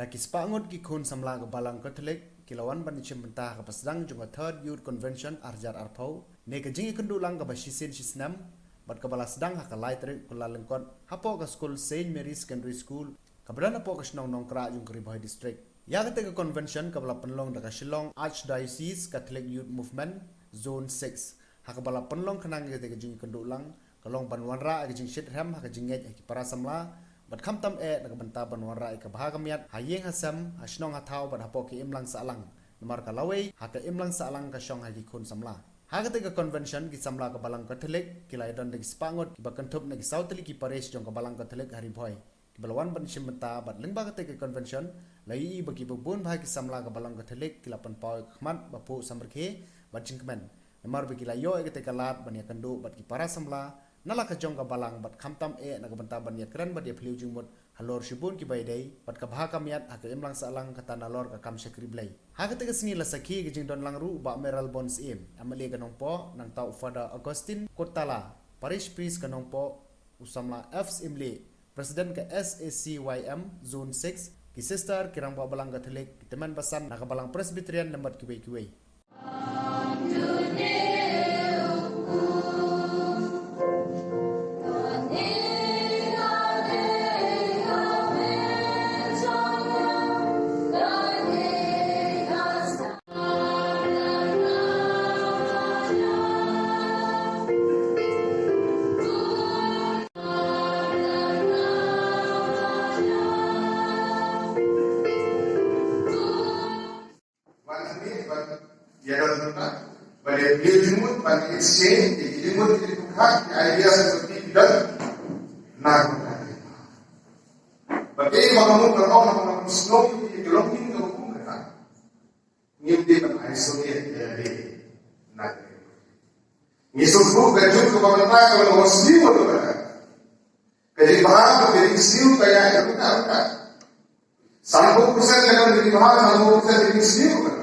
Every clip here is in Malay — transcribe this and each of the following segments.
Takispangot gikun Samla ke Balang Katolik kilawan ban Shim Bynta ke pasdang jung third youth convention arjar arpau ne ke jingi kendulang ke basisin sisnam bat ke balas sedang hak lai terik kula lengkot hapo ke school Saint Mary Secondary School keberan hapo ke Nongkhrah jung Keriboi district ya ke convention ke bala penlong dekat Shillong Archdiocese Catholic Youth Movement Zone 6 hak bala penlong kenang ke jingi kendulang kalong banwanra ke jingi Shitrhem hak jingi ke para Samla bat kham tam nak Bynta banwara ka bahagamiat hayeng hasam hasnong hathau bat hapo ki imlang salang nomor kalawei haka imlang salang ka shong hagi khun Samla hagate ka convention ki Samla ka Balang Katolik kilai don de spangot ki bakantup na ki sautli ki pares jong ka Balang Katolik hari boy ki balawan ban Shim Bynta bat lengba ka convention lai bagi bubun bahagi Samla ka Balang Katolik kilapan pau khmat bapu samrkhe bat jingkmen nomor bagi layo ke lat ban ya kandu bat ki para Samla nala ka jong ka Balang bat khamtam nak Bynta ban ya kran bat ya phliu jingmut halor shibun ki baidai bat ka bha kamiat hak imlang salang kata nalor ka kam shakri blai hak te sni la sakhi ki jing don langru ba meral bons em amali ka nongpo nang tau fada Augustine Kotala parish priest ka nongpo usamla fs imle president ka SACYM zone 6 ki sister kirang ba Balang Katolik teman basan nak Balang Presbyterian lambat kiwei pada dia jumut pada exchange dia jumut itu hak idea seperti dan nak bagi bangun orang snow di dalam ini hukum kan ngimpi pada isolate dari nak ngisufu gajut ke bawah kalau muslim itu kan jadi bahasa dari muslim kayak itu kan 30% yang dari bahasa 30% dari muslim kan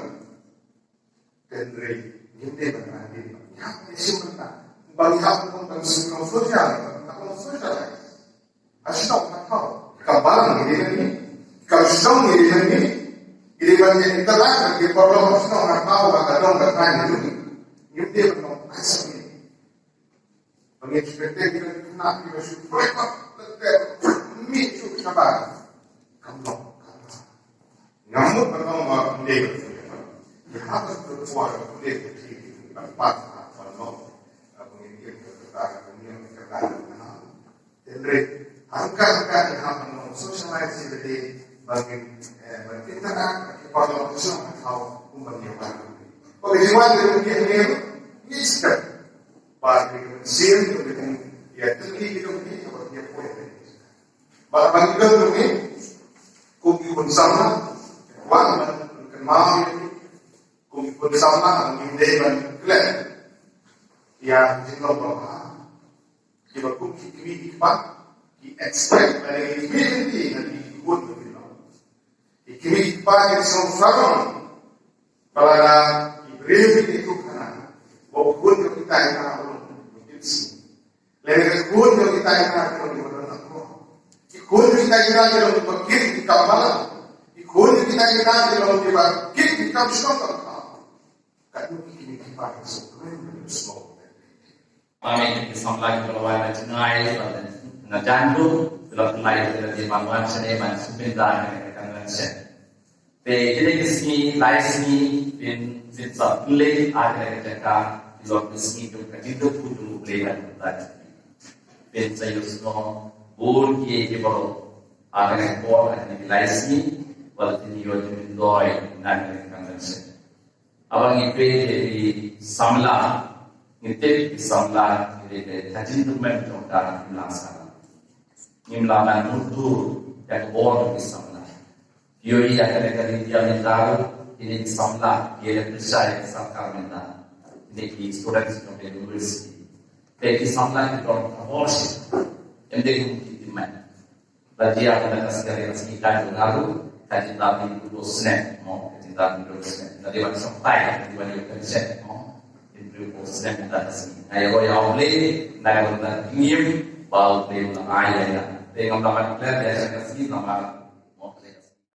kendri ngimpi pada diri yang Shim Bynta bagi kamu tentang semua sosial asyik tahu kabalang ini kalau sedang ini banyak interak di problem sedang tahu agak dong bertanya itu ngimpi pada asal ini mengekspektasi kita kena kita syukur letak micu sabar kamu ngamuk kalau mau mendek ya harus bersuara mendek tempat kalau mengikir keterangan dunia keterangan dan angka-angka yang akan socialize jadi bagi berinteraksi kepada orang atau umatnya. Bagaimana dengan dia ini sekat bagi mesin dengan dia tinggi itu ini seperti dia boleh. Bagi kita ini kubi pun sama, wan kenal kubi pun sama mengindai dan kelak. Ya jika bahawa kita kubi ini ikhbat di expect dari community dan diikut begitu. Di ikhbat yang selalu pada diberi itu karena walaupun kita yang belum begitu. Lalu kita yang belum benar. Ikut kita yang belum begitu di kawalan. Ikut kita yang belum begitu di kawasan. Kan ini ikhbat yang selalu kami Samla kelawan jengai na jandu dalam mulai dari bangunan seneman Bynta dengan sen. Pe kita kismi laismi bin sisa play ada kerja di lokasi ini tu kerja tu pun play tadi. Ben saya usno bor ke baru ada bor ada laismi walaupun dia jadi doi nak dengan sen. Abang itu di Samla ngitip di Samla jadi kajian dokumen tentang imlang imlangan mutu dan bor di Samla. Teori yang ada dia mentaruh ini di Samla dia percaya sarkar mental. Ini di students of the university. Tapi Samla itu orang aborsi yang dia mungkin bagi apa nak sekali kita lalu kajian tapi itu snack, kajian tapi itu snack. Tadi mana sampai di mana itu snack, snack kita sini. Ayo yang boleh nak kita ingin bawa beli ayah. Dengan tambahan plan, saya kasih nama